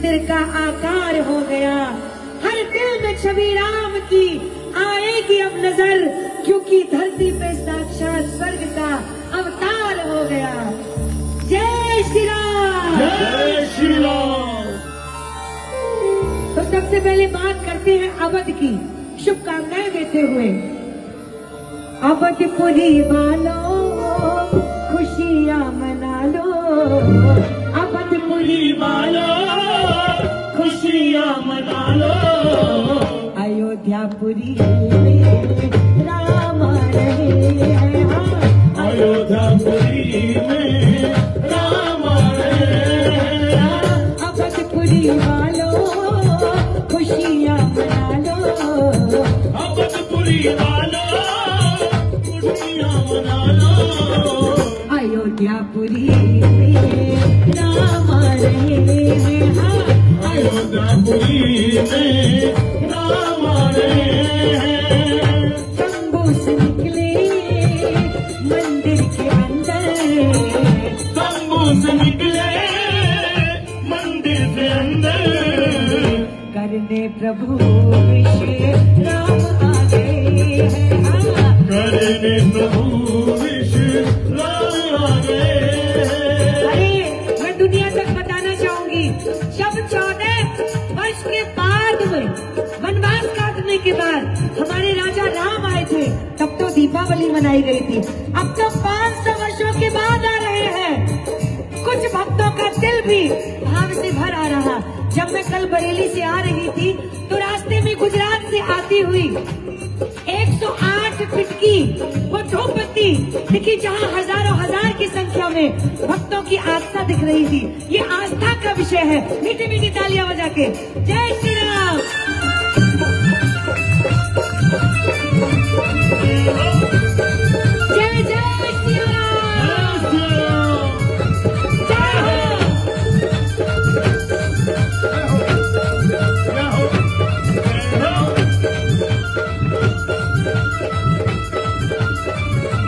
मंदिर का आकार हो गया। हर दिल में छवि राम की आएगी अब नजर, क्योंकि धरती पे साक्षात स्वर्ग का अवतार हो गया। जय श्री राम, जय श्री राम। तो सबसे पहले बात करते हैं अवध की, शुभकामनाएं देते हुए। अवधपुरी वालों खुशियां मना लो, अवधपुरी वालों खुशियां मना लो, अयोध्यापुरी में राम आ रहे हैं। अयोध्यापुरी में राम आ रहे हैं। अवधपुरी वालों खुशियां मना लो, अवधपुरी वालों खुशियां मना लो, अयोध्यापुरी में राम आ रहे हैं। अयोध्यापुरी में राम आ रहे हैं। तंबू से निकले मंदिर के अंदर, तंबू से निकले मंदिर के अंदर, करने प्रभु विश्व राम आ गए हैं। करने प्रभु विश्व राम आ गए हैं। अरे मैं दुनिया तक बताना चाहूंगी, जब 14 वर्ष के बाद में वनवास काटने के बाद हमारे राजा राम आए थे, तब तो दीपावली मनाई गई थी। अब तो 500 वर्षों के बाद आ रहे हैं। कुछ भक्तों का दिल भी भाव से भर आ रहा। जब मैं कल बरेली से आ रही थी तो रास्ते में गुजरात से आती हुई 108 फीट की वो धूपबत्ती दिखी, जहाँ हजारों हजार की संख्या में भक्तों की आस्था दिख रही थी। ये आस्था का विषय है। मीठी मीठी तालियां बजा के जय श्री राम। जय जय श्री राम, जय हो।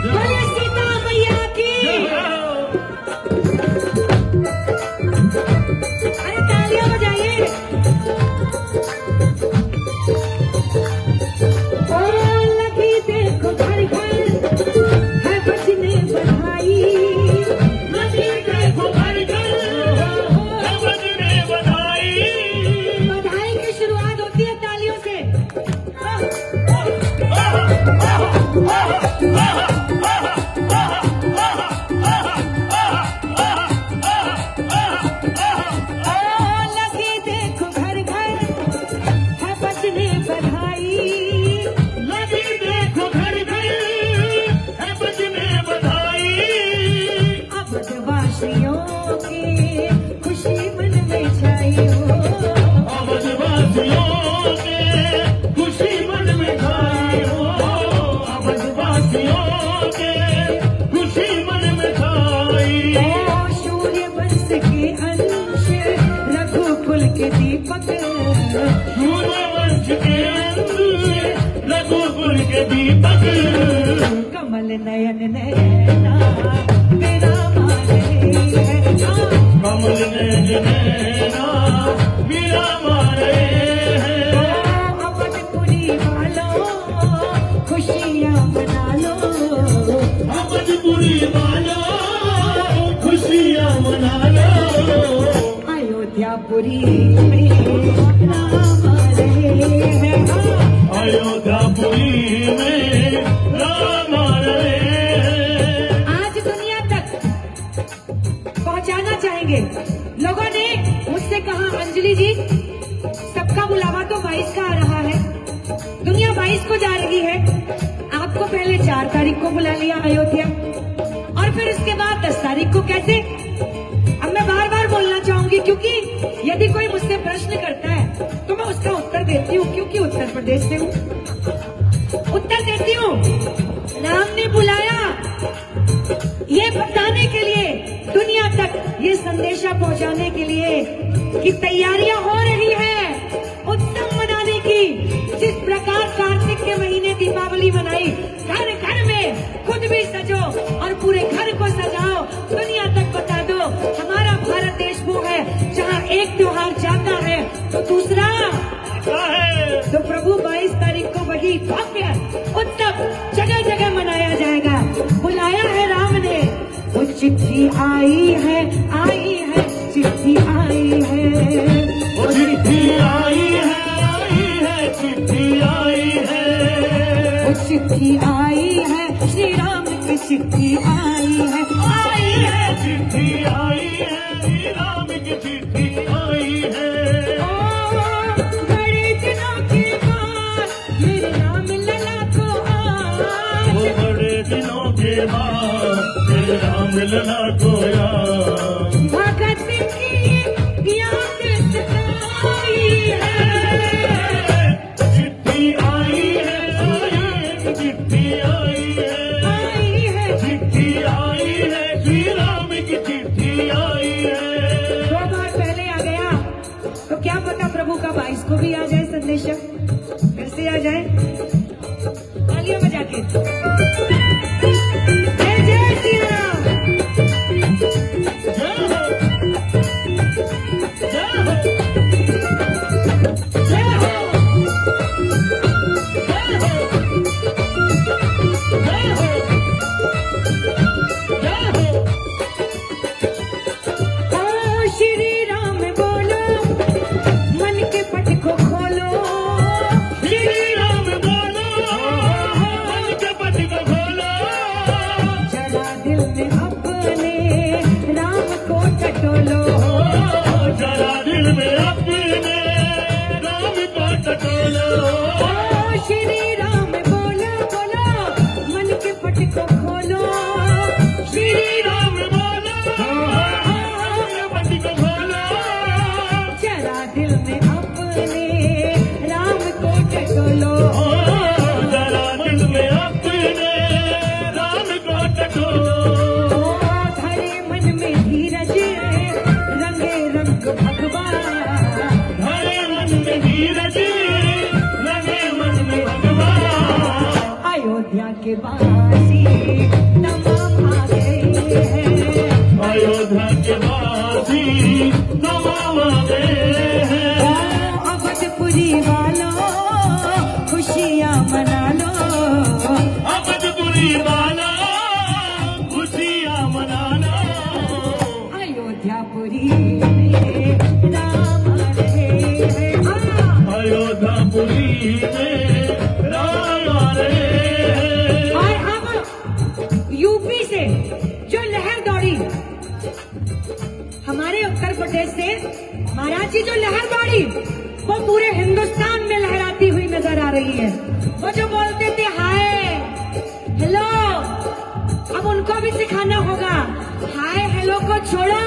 बोलिए सीता मैया की। अरे तालियां बजाइए। ओ लगी देखो घर घर है बजने बधाई, लगी देखो घर घर है बजने बधाई। बधाई की शुरुआत होती है तालियों से। लगी देखो घर घर है बजने बधाई, लगी देखो घर घर है बजने बधाई। अवधवासियों की खुशी मन में छाई हो, अवधवासियों के खुशी मन में छाई हो, अवधवासियों के खुशी मन में छाई। ओ सूर्य वंश के अंश रघुकुल के दीपक, सूर्यवंश के अंश रघुकुल के दीपक, कमल नयन नैना मेरा मान है। कमल नैना मेरा मारे हैं। अवधपुरी वालों खुशियां मना लो, अवधपुरी वालों खुशियां मना लो, अयोध्यापुरी में राम आ रहे हैं। अयोध्यापुरी में राम आ रहे हैं। आज दुनिया तक पहुंचाना चाहेंगे। लोगों ने मुझसे कहा, अंजलि जी सबका बुलावा तो 22 का आ रहा है, दुनिया 22 को जा रही है, आपको पहले 4 तारीख को बुला लिया अयोध्या, और फिर इसके बाद 10 तारीख को कैसे? अब मैं बार बार बोलना चाहूंगी, क्योंकि यदि कोई मुझसे प्रश्न करता है तो मैं उसका उत्तर देती हूँ, क्योंकि उत्तर प्रदेश से हूँ। उत्तर देती हूँ, राम ने बुलाया ये बताने के लिए, दुनिया तक ये संदेशा पहुंचाने के लिए कि तैयारियां हो रही है उत्सव मनाने की। जिस प्रकार कार्तिक के महीने दीपावली मनाई, घर घर में खुद भी सजो और पूरे घर को सजाओ, दुनिया तक बता दो हमारा भारत देश वो है जहाँ एक त्योहार जाता आई है चिट्ठी आई है। वो चिट्ठी आई है चिट्ठी आई है। वो चिट्ठी आई है श्री राम की चिट्ठी आई है। चिट्ठी आई है श्री राम की चिट्ठी आई है। बड़े दिनों के बाद मेरे राम लला को आज, वो बड़े दिनों के बाद तेरे राम लला को याद। भगत की याद सताई है। चिट्ठी आई है चिट्ठी आई है। चिट्ठी आई है श्री राम की चिट्ठी आई है। 2 बार पहले आ गया तो क्या पता प्रभु का 22 को भी आ जाए संदेश। कैसे आ जाए? तालियां बजा के जय जय श्री राम। जय हो जय हो जय हो जय हो जय हो। ओ श्री राम बोलो मन के पट को खोलो। श्री राम बोलो मन के पट को खोलो। जरा दिल में अपने राम को टटोलो। जरा दिल में अपने राम को टटोलो। ओ श्री राम बोलो बोलो मन के पट को खोलो। श्री राम बोलो मन के पट को खोलो। जरा दिल में अपने राम को टटोलो। जरा दिल में अपने राम को टटोलो। ओ धरे मन में धीरज रंगे रंग भगवान। हरे मन में धीरज लगे मन में भगवान। अयोध्या के वासी तमाम आ गए हैं। अयोध्या के वासी तमाम आ गए हैं। ओ अवधपुरी वालों खुशियाँ मना लो। अवधपुरी वाला खुशियाँ मनाना। अयोध्यापुरी में राम आ रहे हैं। अयोध्यापुरी में राम आ रहे हैं। और अब यूपी से जो लहर दौड़ी, हमारे उत्तर प्रदेश से महाराज जी जो लहर दौड़ी वो पूरे हिंदुस्तान में लहराती हुई नजर आ रही है। वो जो बोलते थे हाय हेलो, अब उनको भी सिखाना होगा। हाय हेलो को छोड़ो,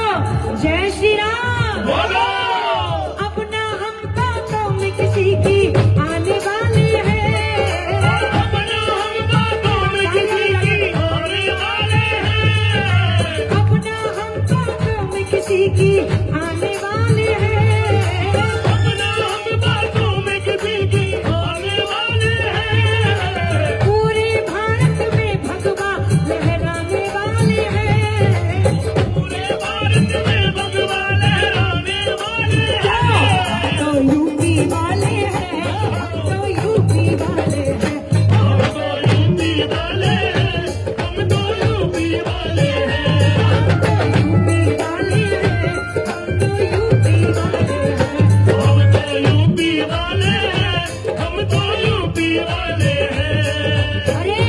जय श्री राम बोलो अपना हम बातों में किसी की आने वाली है। अपना हम बातों में किसी की आने वाले हैं। अपना हम बातों में किसी की आने वाली है। अपना हम बातों में किसी की आने वाले हैं। पूरे भारत में भगवा लहराने वाले हैं। पूरे भारत में भगवान लहराने वाले हैं। तो यूपी वाले हैं, तो यूपी वाले हैं। हम तो यूपी वाले हैं। हम तो यूपी वाले हैं। यूपी वाले हैं, हम तो यूपी वाले हैं। हम तो यूपी वाले हैं। हम तो यूपी वाले हैं। अरे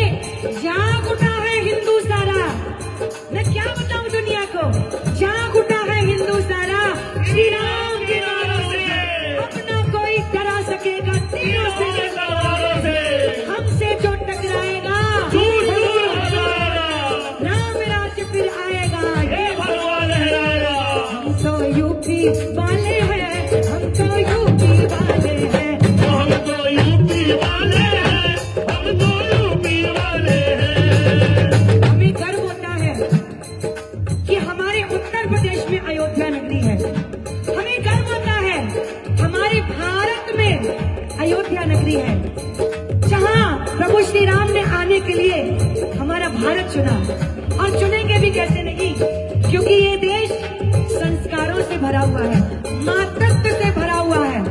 जाग उठा है हिंदू सारा। मैं क्या बताऊं दुनिया को, जाग उठा है हिंदू सारा। श्री राम के नारों से अपना कोई डरा सकेगा तीरों से। हमसे जो टकराएगा दूर दूर हो जाएगा। राम राज्य फिर आएगा। हे भगवान लहराएगा। हम तो यूपी वाले हैं, हम तो यूपी वाले हैं। हम तो यूपी वाले हैं। हम तो यूपी वाले हैं। हमें गर्व होता है कि हमारे उत्तर प्रदेश में अयोध्या नगरी है। हमें गर्व होता है हमारे भारत में अयोध्या नगरी है, जहां प्रभु श्री राम ने आने के लिए हमारा भारत चुना। और चुनेंगे भी कैसे नहीं, क्योंकि ये देश संस्कारों से भरा हुआ है, मातृत्व से भरा हुआ है।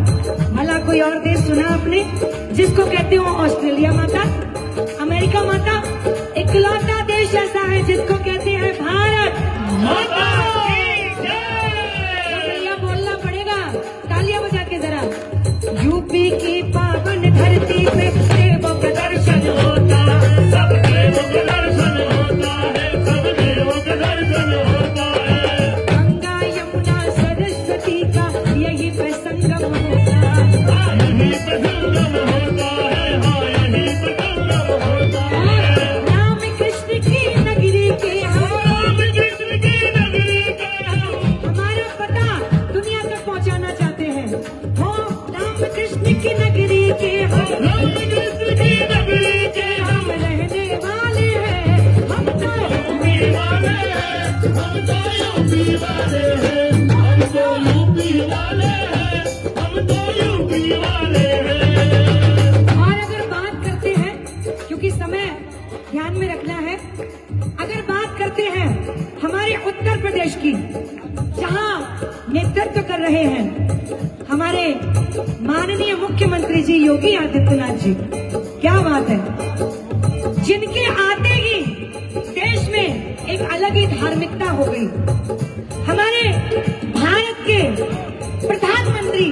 भला कोई और देश सुना आपने जिसको कहते हो ऑस्ट्रेलिया माता, अमेरिका माता? इकलौता देश ऐसा है जिसको कहते हैं भारत। क्योंकि समय ध्यान में रखना है। अगर बात करते हैं हमारे उत्तर प्रदेश की, जहां नेतृत्व कर रहे हैं हमारे माननीय मुख्यमंत्री जी योगी आदित्यनाथ जी, क्या बात है, जिनके आते ही देश में एक अलग ही धार्मिकता हो गई। हमारे भारत के प्रधानमंत्री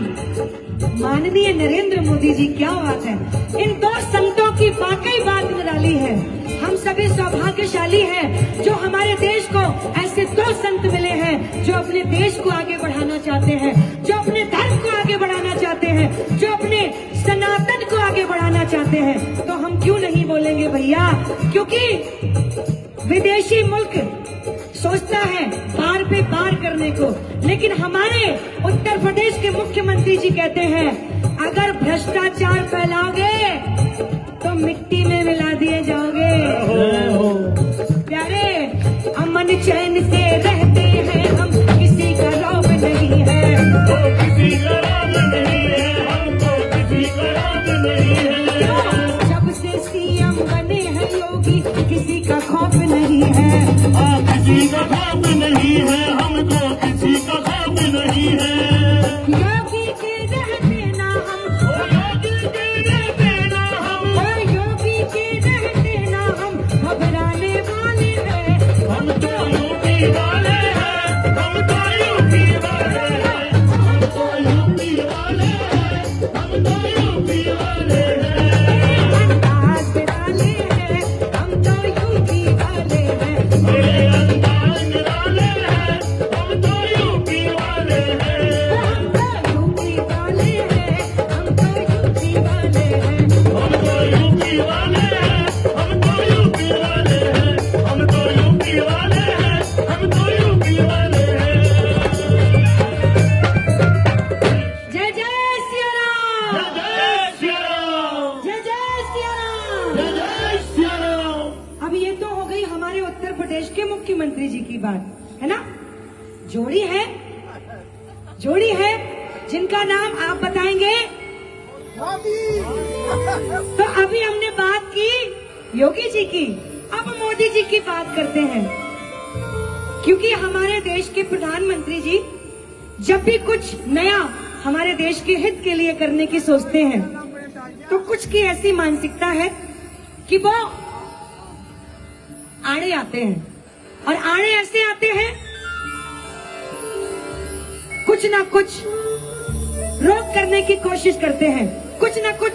माननीय नरेंद्र मोदी जी, क्या बात है, इन दो संतों की वाकई बात निराली है। हम सभी सौभाग्यशाली हैं जो हमारे देश को ऐसे दो संत मिले हैं जो अपने देश को आगे बढ़ाना चाहते हैं, जो अपने धर्म को आगे बढ़ाना चाहते हैं, जो अपने सनातन को आगे बढ़ाना चाहते हैं। तो हम क्यों नहीं बोलेंगे भैया, क्योंकि विदेशी मुल्क सोचता है पार पे पार करने को, लेकिन हमारे उत्तर प्रदेश के मुख्यमंत्री जी कहते हैं अगर भ्रष्टाचार फैलाओगे तो मिट्टी में मिला दिए जाओगे। प्यारे, अमन चैन से रहते हैं हम, किसी का रौब नहीं है, किसी का रौब नहीं है, हमको किसी का रौब नहीं है। जब से सीएम बने हैं योगी, किसी का खौफ नहीं है, किसी का खौफ नहीं है, हमको किसी का खौफ नहीं है। योगी के रहते ना हम, योगी के रहते ना हम, योगी के रहते ना हम घबराने वाले हैं। हम तो यूपी वाले हैं, हम तो यूपी वाले हैं, हम तो यूपी वाले हैं, हम तो यूपी वाले हैं। अंदाज वाले हैं, हम तो यूपी वाले हैं। मेरे अंदाज निराले हैं, हम तो यूपी वाले हैं, हम तो यूपी वाले हैं, हम तो यूपी वाले हैं। हम तो यूपी वाले हैं, हम तो यूपी वाले हैं, हम तो यूपी वाले हैं, हम तो यूपी वाले हैं। जय जय सिया राम, जय श्री राम, जय जय सिया राम। जय श्री राम। अब ये तो हो गई हमारे उत्तर प्रदेश के मुख्यमंत्री जी की बात, है ना। जोड़ी है, जोड़ी है जिनका नाम आप बताएंगे। तो अभी हमने बात की योगी जी की, अब मोदी जी की बात करते हैं, क्योंकि हमारे देश के प्रधानमंत्री जी जब भी कुछ नया हमारे देश के हित के लिए करने की सोचते हैं तो कुछ की ऐसी मानसिकता है कि वो आड़े आते हैं, और आड़े ऐसे आते हैं कुछ ना कुछ रोक करने की कोशिश करते हैं, कुछ ना कुछ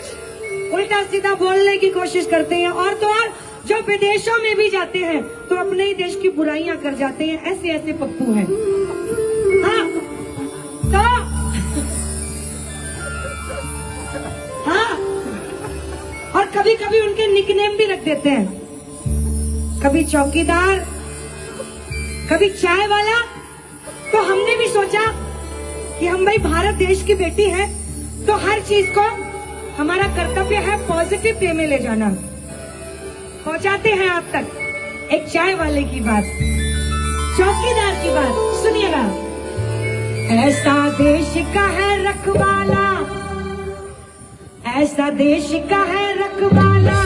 उल्टा सीधा बोलने की कोशिश करते हैं, और तो और जो विदेशों में भी जाते हैं तो अपने ही देश की बुराइयां कर जाते हैं। ऐसे ऐसे पप्पू हैं। हाँ, तो हाँ, और कभी कभी उनके निकनेम भी रख देते हैं, कभी चौकीदार, कभी चाय वाला। तो हमने भी सोचा कि हम भाई भारत देश की बेटी है, तो हर चीज को हमारा कर्तव्य है पॉजिटिव वे में ले जाना। पहुंचाते हैं आप तक एक चाय वाले की बात, चौकीदार की बात, सुनिएगा। ऐसा देश का है रखवाला, ऐसा देश का है रखवाला,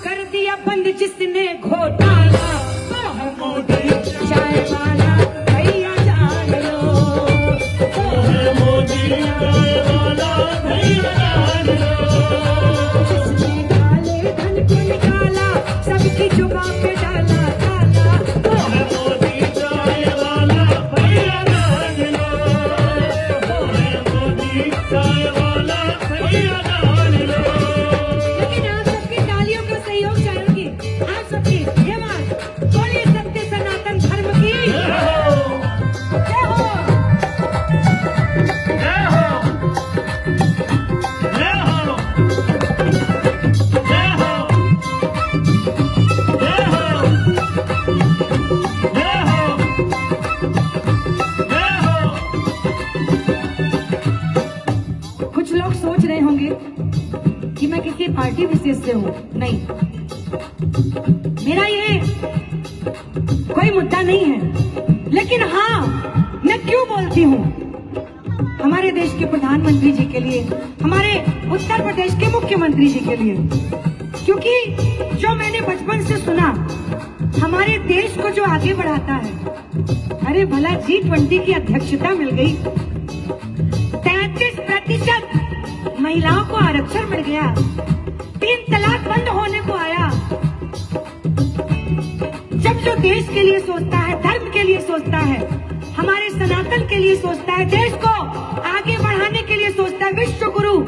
कर दिया बंद जिसने घोटाला, तो है मोदी चाय वाला, भैया जान लो, तो है मोदी चाय वाला, भैया जान लो। जिसने काले धन को निकाला, सबकी जुबान पे डाला ताला, तो है मोदी चाय वाला, भैया जान लो, तो है मोदी चाय वाला, भैया जान लो। लेकिन आप सबकी तालियों का सहयोग चाहूंगी, आप सबकी ये बात बोलिए, सत्य सनातन धर्म की जय हो, जय हो, जय हो, जय हो, जय हो, जय हो, जय हो, जय हो। कुछ लोग सोच रहे होंगे कि मैं किसी पार्टी विशेष से हूँ, नहीं, मेरा ये कोई मुद्दा नहीं है। लेकिन हाँ, मैं क्यों बोलती हूँ, हमारे देश के प्रधानमंत्री जी के लिए, हमारे उत्तर प्रदेश के मुख्यमंत्री जी के लिए, क्योंकि जो मैंने बचपन से सुना, हमारे देश को जो आगे बढ़ाता है, अरे भला G20 की अध्यक्षता मिल गई, 33% महिलाओं को आरक्षण मिल गया, 3 तलाक बंद होने को आया। जब जो देश के लिए सोचता है, धर्म के लिए सोचता है, हमारे सनातन के लिए सोचता है, देश को आगे बढ़ाने के लिए सोचता है, विश्व गुरु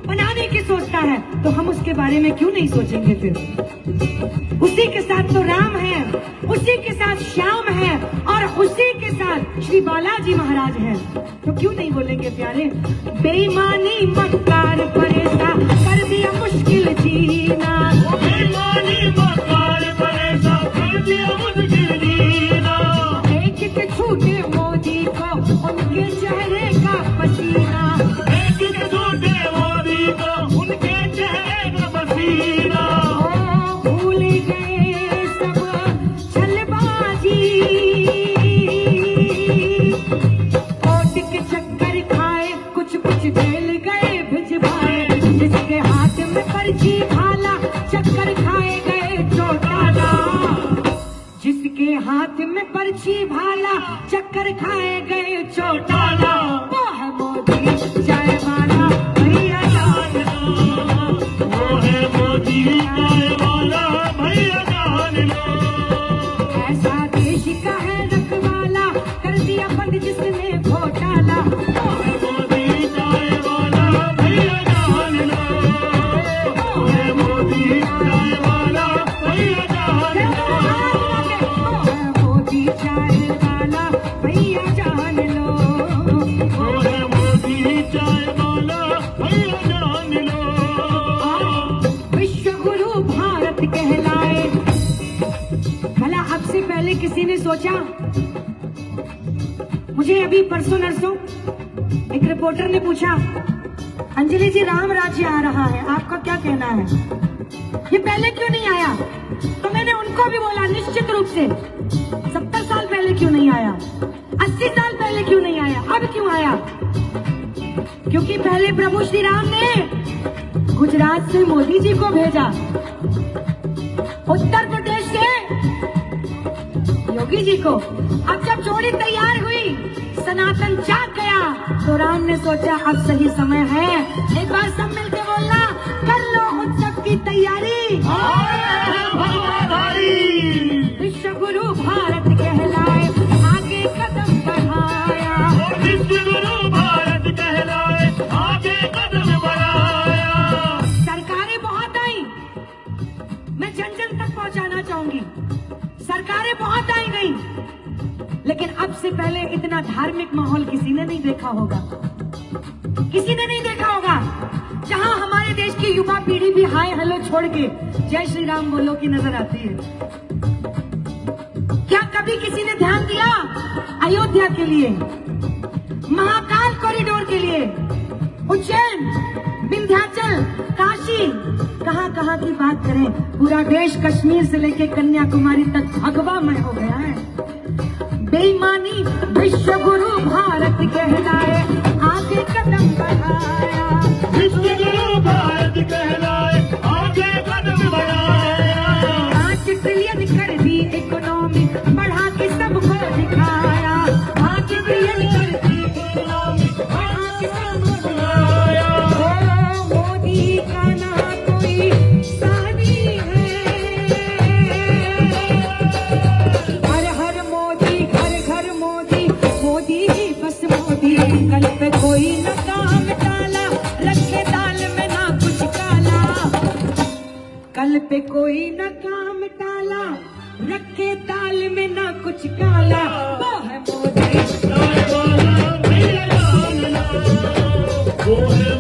बनाने की सोचता है, तो हम उसके बारे में क्यों नहीं सोचेंगे फिर? उसी के साथ तो राम है, उसी के साथ श्याम है और उसी के साथ श्री बालाजी महाराज हैं, तो क्यों नहीं बोलेंगे प्यारे? बेईमानी मक्कार परेशा कर दिया मुश्किल जीना, बेईमानी मक्कार परेशा कर दिया मुश्किल जीना। एक छूटे मोदी को उनके चेहरे का पसीना, एक झूठे मोदी को उनके चेहरे का पसीना। भूल गए सब छलबाजी, कोर्ट के चक्कर खाए, कुछ कुछ जेल गए भिजवाए, जिसके हाथ में पर्ची भाला चक्कर खाए गए चौटाला, जिसके हाथ में पर्ची भाला चक्कर खाए गए चौटाला, वो है मोदी चाय वाला भैया जान लो, वो है मोदी चाय वाला भैया जान लो। ऐसा देश का है रखवाला, कर दिया बंद जिसने घोटाला, वो है मोदी चाय वाला भैया जान लो, वो है मोदी चाय वाला भैया जान लो। मोदी चाय वाला भैया जान लो, वो है मोदी चाय वाला भैया जान लो। विश्व गुरु भारत कहलाए। भला अब से पहले किसी ने सोचा? मुझे अभी परसों नरसों एक रिपोर्टर ने पूछा, अंजलि जी राम राज्य आ रहा है, आपका क्या कहना है? ये पहले क्यों नहीं आया? तो मैंने उनको भी बोला निश्चित रूप से 70 साल पहले क्यों नहीं आया, 80 साल पहले क्यों नहीं आया, अब क्यों आया? क्योंकि पहले प्रभु श्री राम ने गुजरात से मोदी जी को भेजा, उत्तर प्रदेश से योगी जी को। अब जब जोड़ी तैयार हुई, सनातन जाग गया, तो राम ने सोचा अब सही समय है, एक बार सब मिलकर बोलना, कर लो उत्सव की तैयारी। विश्व गुरु भारत कहलाए, आगे कदम बढ़ाया, विश्व गुरु भारत कहलाए, आगे कदम बढ़ाया। सरकारें बहुत आई, मैं जन जन तक पहुंचाना चाहूंगी, सरकारें बहुत आई गई, लेकिन अब से पहले इतना धार्मिक माहौल किसी ने नहीं देखा होगा, किसी ने नहीं देखा होगा, जहां हमारे देश की युवा पीढ़ी भी हाय हेलो छोड़ के जय श्री राम बोलो की नजर आती है। क्या कभी किसी ने ध्यान दिया अयोध्या के लिए, महाकाल कॉरिडोर के लिए, उज्जैन, विंध्याचल, काशी, कहां की बात करें, पूरा देश कश्मीर से लेके कन्याकुमारी तक भगवामय हो गया है। बेईमानी विश्व गुरु भारत कहलाए, आगे कदम बढ़ाया, विश्व गुरु भारत कहलाए, आगे कदम बढ़ाया। 5 ट्रिलियन कर दी इकोनॉमी, बढ़ा के सबको दिखाया, 5 ट्रिलियन कर दी इकोनॉमी, बढ़ा के सबको दिखाया। ओ मोदी का ना कोई सानी है, हर हर मोदी, घर घर मोदी, मोदी ही बस मोदी, कल पे कोई न काम टाला, रखे दाल में ना कुछ काला, कल पे कोई न काम टाला, रखे दाल में ना कुछ काला, वो है मोदी चाय वाला भैया जान लो, वो है